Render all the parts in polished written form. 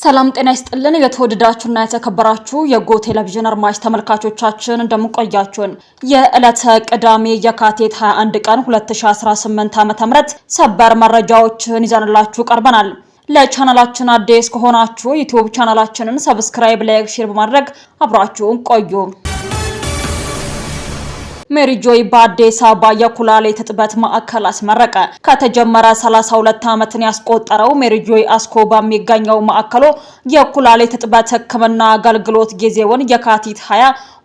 ሰላም ጤና ይስጥልን የተወደዳችሁና የተከበራችሁ የጎ ቴሌቪዥን አድማጭ ተመልካቾቻችን እንደምንቆያችሁን የዕለተ ቅዳሜ የካቲት 21 ቀን 2018 ዓ.ም ሰበር መረጃዎችን ይዘንላችሁ ቀርበናል። ለቻናላችን አዲስ ከሆናችሁ ዩቲዩብ ቻናላችንን ሰብስክራይብ፣ ላይክ፣ ሼር በማድረግ አብራችሁን ቆዩ። ሜሪጆይ በአዲስ አበባ የኩላሊት እጥበት ማዕከል አስመረቀ። ከተጀመረ 32 ዓመትን ያስቆጠረው ሜሪጆይ አስኮ በሚገኘው ማዕከሉ የኩላሊት እጥበት ሕክምና አገልግሎት ጊዜውን የካቲት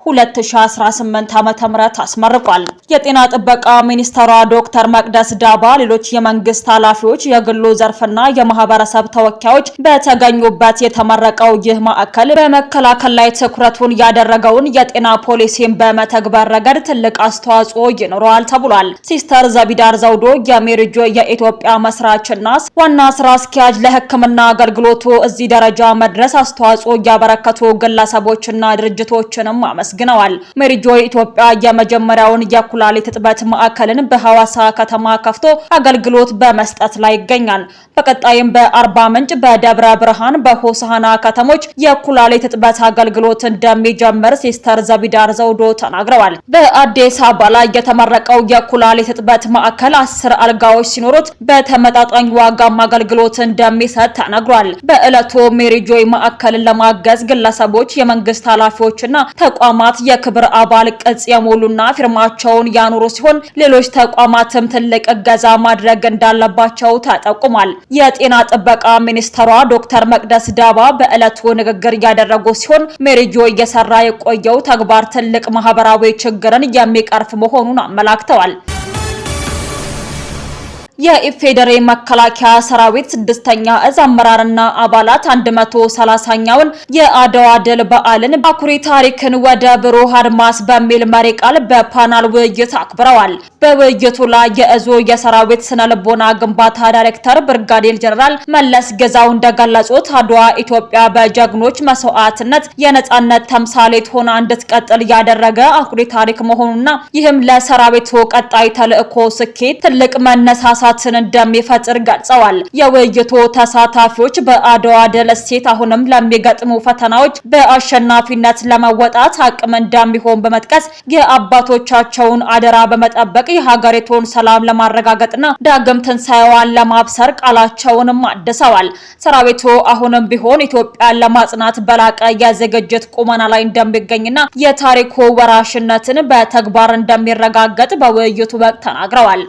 2018 ዓ.ም አስመርቋል። የጤና ጥበቃ ሚኒስትሯ ዶክተር መቅደስ ዳባ፣ ሌሎች የመንግስት ኃላፊዎች፣ የግሉ ዘርፍና የማህበረሰብ ተወካዮች በተገኙበት የተመረቀው ይህ ማዕከል በመከላከል ላይ ትኩረቱን ያደረገውን የጤና ፖሊሲን በመተግበር ረገድ ትልቅ አስተዋጽኦ ይኖረዋል ተብሏል። ሲስተር ዘቢዳር ዘውዶ የሜሪጆይ የኢትዮጵያ መስራችና ዋና ስራ አስኪያጅ ለሕክምና አገልግሎቱ እዚህ ደረጃ መድረስ አስተዋጽኦ ያበረከቱ ግለሰቦችና ድርጅቶችንም አመስግነዋል። ሜሪጆይ ኢትዮጵያ የመጀመሪያውን የኩላሊት እጥበት ማዕከልን በሐዋሳ ከተማ ከፍቶ አገልግሎት በመስጠት ላይ ይገኛል። በቀጣይም በአርባ ምንጭ፣ በደብረ ብርሃን፣ በሆሳዕና ከተሞች የኩላሊት እጥበት አገልግሎት እንደሚጀምር ሲስተር ዘቢዳር ዘውዶ ተናግረዋል። በአዲስ አበባ ላይ የተመረቀው የኩላሊት እጥበት ማዕከል 10 አልጋዎች ሲኖሩት በተመጣጣኝ ዋጋም አገልግሎት እንደሚሰጥ ተነግሯል። በዕለቱ ሜሪጆይ ማዕከልን ለማገዝ ግለሰቦች፣ የመንግስት ኃላፊዎችና ተቋማት የክብር አባል ቅጽ የሞሉና ፊርማቸውን ያኖሩ ሲሆን ሌሎች ተቋማትም ትልቅ እገዛ ማድረግ እንዳለባቸው ተጠቁሟል። የጤና ጥበቃ ሚኒስትሯ ዶክተር መቅደስ ዳባ በዕለቱ ንግግር ያደረጉ ሲሆን ሜሪጆይ እየሰራ የቆየው ተግባር ትልቅ ማህበራዊ ችግርን የሚቀርፍ መሆኑን አመላክተዋል። የኢፌዴሪ መከላከያ ሰራዊት 6ኛ እዝ አመራርና አባላት 130ኛውን የአድዋ ድል በዓልን አኩሪ ታሪክን ወደ ብሩህ አድማስ በሚል መሪ ቃል በፓናል ውይይት አክብረዋል። በውይይቱ ላይ የእዙ የሰራዊት ስነ ልቦና ግንባታ ዳይሬክተር ብርጋዴር ጀነራል መለስ ገዛው እንደገለጹት አድዋ ኢትዮጵያ በጀግኖች መስዋዕትነት የነጻነት ተምሳሌት ሆና እንድትቀጥል ያደረገ አኩሪ ታሪክ መሆኑና ይህም ለሰራዊቱ ቀጣይ ተልዕኮ ስኬት ትልቅ መነሳሳትን እንደሚፈጥር ገልጸዋል። የውይይቱ ተሳታፊዎች በአድዋ ድል እሴት አሁንም ለሚገጥሙ ፈተናዎች በአሸናፊነት ለመወጣት አቅም እንደሚሆን በመጥቀስ የአባቶቻቸውን አደራ በመጠበቅ የሀገሪቱን ሰላም ለማረጋገጥና ዳግም ትንሳኤዋን ለማብሰር ቃላቸውንም አድሰዋል። ሰራዊቱ አሁንም ቢሆን ኢትዮጵያን ለማጽናት በላቀ የዝግጅት ቁመና ላይ እንደሚገኝና የታሪኩ ወራሽነትን በተግባር እንደሚረጋገጥ በውይይቱ ወቅት ተናግረዋል።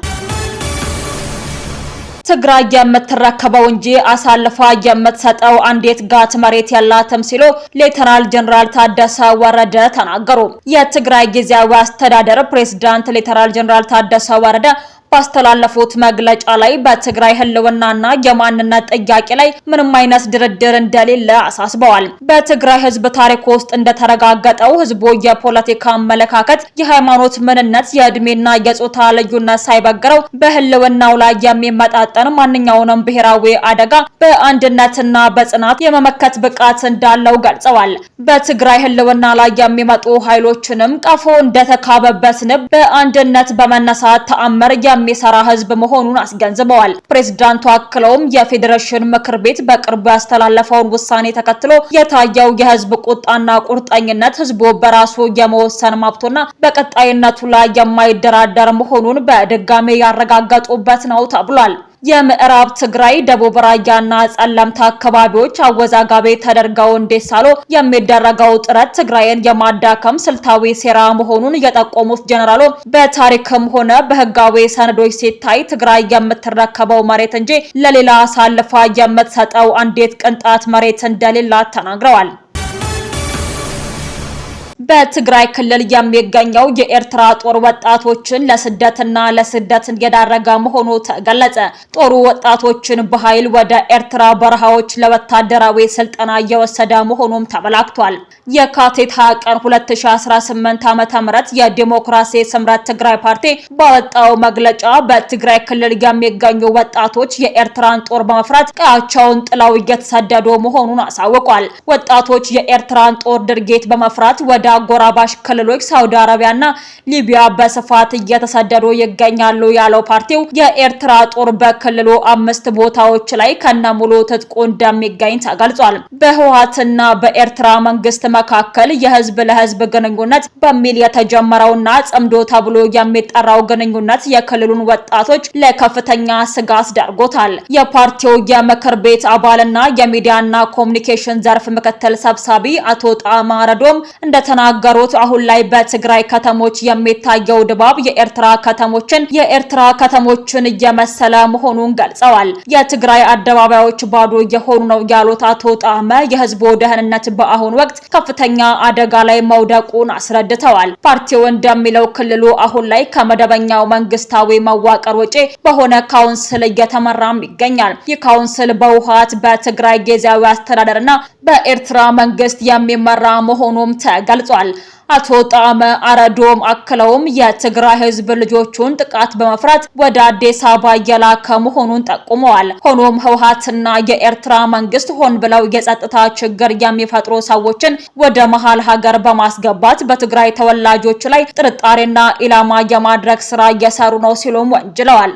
ትግራይ የምትረከበው እንጂ አሳልፋ የምትሰጠው አንዲት ጋት መሬት የላትም ሲሉ ሌተናል ጀነራል ታደሰ ወረደ ተናገሩ። የትግራይ ጊዜያዊ አስተዳደር ፕሬዝዳንት ሌተናል ጀነራል ታደሰ ወረደ ባስተላለፉት መግለጫ ላይ በትግራይ ህልውናና የማንነት ጥያቄ ላይ ምንም አይነት ድርድር እንደሌለ አሳስበዋል። በትግራይ ህዝብ ታሪክ ውስጥ እንደተረጋገጠው ህዝቡ የፖለቲካ አመለካከት፣ የሃይማኖት ምንነት፣ የእድሜና የጾታ ልዩነት ሳይበግረው በህልውናው ላይ የሚመጣጠን ማንኛውንም ብሔራዊ አደጋ በአንድነትና በጽናት የመመከት ብቃት እንዳለው ገልጸዋል። በትግራይ ህልውና ላይ የሚመጡ ኃይሎችንም ቀፎ እንደተካበበት ንብ በአንድነት በመነሳት ተአምር የሚሰራ ህዝብ መሆኑን አስገንዝበዋል። ፕሬዝዳንቱ አክለውም የፌዴሬሽን ምክር ቤት በቅርቡ ያስተላለፈውን ውሳኔ ተከትሎ የታየው የህዝብ ቁጣና ቁርጠኝነት ህዝቡ በራሱ የመወሰን መብቱና በቀጣይነቱ ላይ የማይደራደር መሆኑን በድጋሜ ያረጋገጡበት ነው ተብሏል። የምዕራብ ትግራይ፣ ደቡብ ራያና ጸለምታ አካባቢዎች አወዛጋቢ ተደርገው እንዲሳሉ የሚደረገው ጥረት ትግራይን የማዳከም ስልታዊ ሴራ መሆኑን የጠቆሙት ጀነራሉ በታሪክም ሆነ በህጋዊ ሰነዶች ሲታይ ትግራይ የምትረከበው መሬት እንጂ ለሌላ አሳልፋ የምትሰጠው አንዲት ቅንጣት መሬት እንደሌላት ተናግረዋል። በትግራይ ክልል የሚገኘው የኤርትራ ጦር ወጣቶችን ለስደትና ለስደት እየዳረገ መሆኑ ተገለጸ። ጦሩ ወጣቶችን በኃይል ወደ ኤርትራ በረሃዎች ለወታደራዊ ስልጠና እየወሰደ መሆኑም ተመላክቷል። የካቲት 20 ቀን 2018 ዓ.ም የዲሞክራሲ ስምረት ትግራይ ፓርቲ ባወጣው መግለጫ በትግራይ ክልል የሚገኙ ወጣቶች የኤርትራን ጦር በመፍራት ቀያቸውን ጥለው እየተሰደዱ መሆኑን አሳውቋል። ወጣቶች የኤርትራን ጦር ድርጊት በመፍራት ወደ አጎራባሽ ክልሎች ሳውዲ አረቢያና ሊቢያ በስፋት እየተሰደዱ ይገኛሉ ያለው ፓርቲው የኤርትራ ጦር በክልሉ 5 ቦታዎች ላይ ከነሙሉ ትጥቁ እንደሚገኝ ተገልጿል። በህወሓትና በኤርትራ መንግስት መካከል የህዝብ ለህዝብ ግንኙነት በሚል የተጀመረውና ጽምዶ ተብሎ የሚጠራው ግንኙነት የክልሉን ወጣቶች ለከፍተኛ ስጋት ዳርጎታል። የፓርቲው የምክር ቤት አባልና የሚዲያና ኮሙኒኬሽን ዘርፍ ምክትል ሰብሳቢ አቶ ጣማ ረዶም እንደተናገሩት አሁን ላይ በትግራይ ከተሞች የሚታየው ድባብ የኤርትራ ከተሞችን እየመሰለ መሆኑን ገልጸዋል። የትግራይ አደባባዮች ባዶ የሆኑ ነው ያሉት አቶ ጣመ የህዝቡ ደህንነት በአሁኑ ወቅት ከፍተኛ አደጋ ላይ መውደቁን አስረድተዋል። ፓርቲው እንደሚለው ክልሉ አሁን ላይ ከመደበኛው መንግስታዊ መዋቅር ውጪ በሆነ ካውንስል እየተመራም ይገኛል። ይህ ካውንስል በህወሓት በትግራይ ጊዜያዊ አስተዳደርና በኤርትራ መንግስት የሚመራ መሆኑም ተገልጿል። አቶ ጣመ አረዶም አክለውም የትግራይ ህዝብ ልጆቹን ጥቃት በመፍራት ወደ አዲስ አበባ እየላከ መሆኑን ጠቁመዋል። ሆኖም ህወሓትና የኤርትራ መንግስት ሆን ብለው የጸጥታ ችግር የሚፈጥሩ ሰዎችን ወደ መሃል ሀገር በማስገባት በትግራይ ተወላጆች ላይ ጥርጣሬና ኢላማ የማድረግ ስራ እየሰሩ ነው ሲሉም ወንጅለዋል።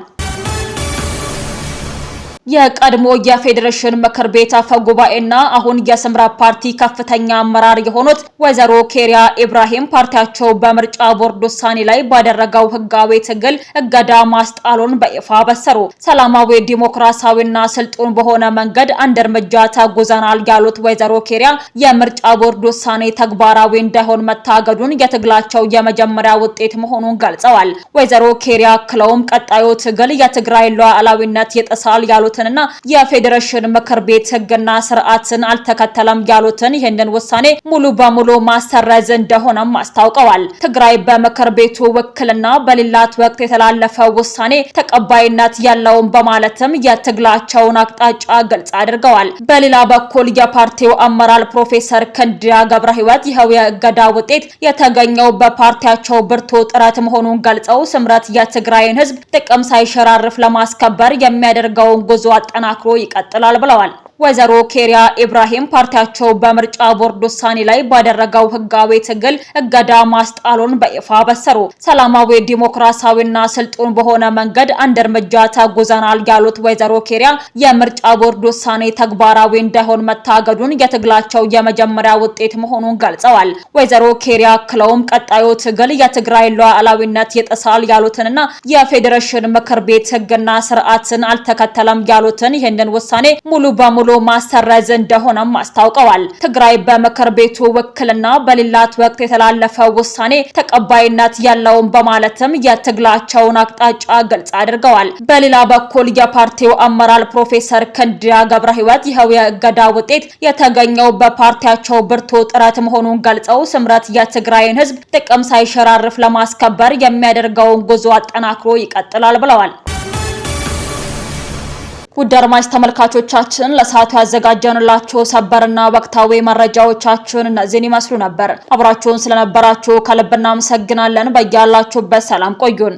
የቀድሞ የፌዴሬሽን ምክር ቤት አፈ ጉባኤና አሁን የስምራ ፓርቲ ከፍተኛ አመራር የሆኑት ወይዘሮ ኬሪያ ኢብራሂም ፓርቲያቸው በምርጫ ቦርድ ውሳኔ ላይ ባደረገው ህጋዊ ትግል እገዳ ማስጣሉን በይፋ በሰሩ። ሰላማዊ ዲሞክራሲያዊና ስልጡን በሆነ መንገድ አንድ እርምጃ ተጉዘናል ያሉት ወይዘሮ ኬሪያ የምርጫ ቦርድ ውሳኔ ተግባራዊ እንዳይሆን መታገዱን የትግላቸው የመጀመሪያ ውጤት መሆኑን ገልጸዋል። ወይዘሮ ኬሪያ አክለውም ቀጣዩ ትግል የትግራይ ሉዓላዊነት ይጥሳል ያሉት እና የፌዴሬሽን ምክር ቤት ህግና ስርዓትን አልተከተለም ያሉትን ይህንን ውሳኔ ሙሉ በሙሉ ማሰረዝ እንደሆነም አስታውቀዋል። ትግራይ በምክር ቤቱ ውክልና በሌላት ወቅት የተላለፈው ውሳኔ ተቀባይነት የለውም በማለትም የትግላቸውን አቅጣጫ ግልጽ አድርገዋል። በሌላ በኩል የፓርቲው አመራር ፕሮፌሰር ክንዲያ ገብረህይወት ይኸው የእገዳ ውጤት የተገኘው በፓርቲያቸው ብርቱ ጥረት መሆኑን ገልጸው ስምረት የትግራይን ህዝብ ጥቅም ሳይሸራርፍ ለማስከበር የሚያደርገውን ጉዞ አጠናክሮ ይቀጥላል ብለዋል። ወይዘሮ ኬሪያ ኢብራሂም ፓርቲያቸው በምርጫ ቦርድ ውሳኔ ላይ ባደረገው ህጋዊ ትግል እገዳ ማስጣሉን በይፋ በሰሩ። ሰላማዊ ዲሞክራሲያዊና ስልጡን በሆነ መንገድ አንድ እርምጃ ተጉዘናል ያሉት ወይዘሮ ኬሪያ የምርጫ ቦርድ ውሳኔ ተግባራዊ እንዳይሆን መታገዱን የትግላቸው የመጀመሪያ ውጤት መሆኑን ገልጸዋል። ወይዘሮ ኬሪያ አክለውም ቀጣዩ ትግል የትግራይ ሉዓላዊነት ይጥሳል ያሉትንና የፌዴሬሽን ምክር ቤት ህግና ስርዓትን አልተከተለም ያሉትን ይህንን ውሳኔ ሙሉ በሙሉ ማሰረዝ እንደሆነም አስታውቀዋል። ትግራይ በምክር ቤቱ ውክልና በሌላት ወቅት የተላለፈው ውሳኔ ተቀባይነት የለውም በማለትም የትግላቸውን አቅጣጫ ግልጽ አድርገዋል። በሌላ በኩል የፓርቲው አመራር ፕሮፌሰር ክንዲያ ገብረህይወት ይኸው የእገዳ ውጤት የተገኘው በፓርቲያቸው ብርቱ ጥረት መሆኑን ገልጸው ስምረት የትግራይን ህዝብ ጥቅም ሳይሸራርፍ ለማስከበር የሚያደርገውን ጉዞ አጠናክሮ ይቀጥላል ብለዋል። ውድ አድማጭ ተመልካቾቻችን ለሰዓቱ ያዘጋጀንላችሁ ሰበርና ወቅታዊ መረጃዎቻችን እነዚህን ይመስሉ ነበር። አብራችሁን ስለነበራችሁ ከልብ እናመሰግናለን። በያላችሁበት ሰላም ቆዩን።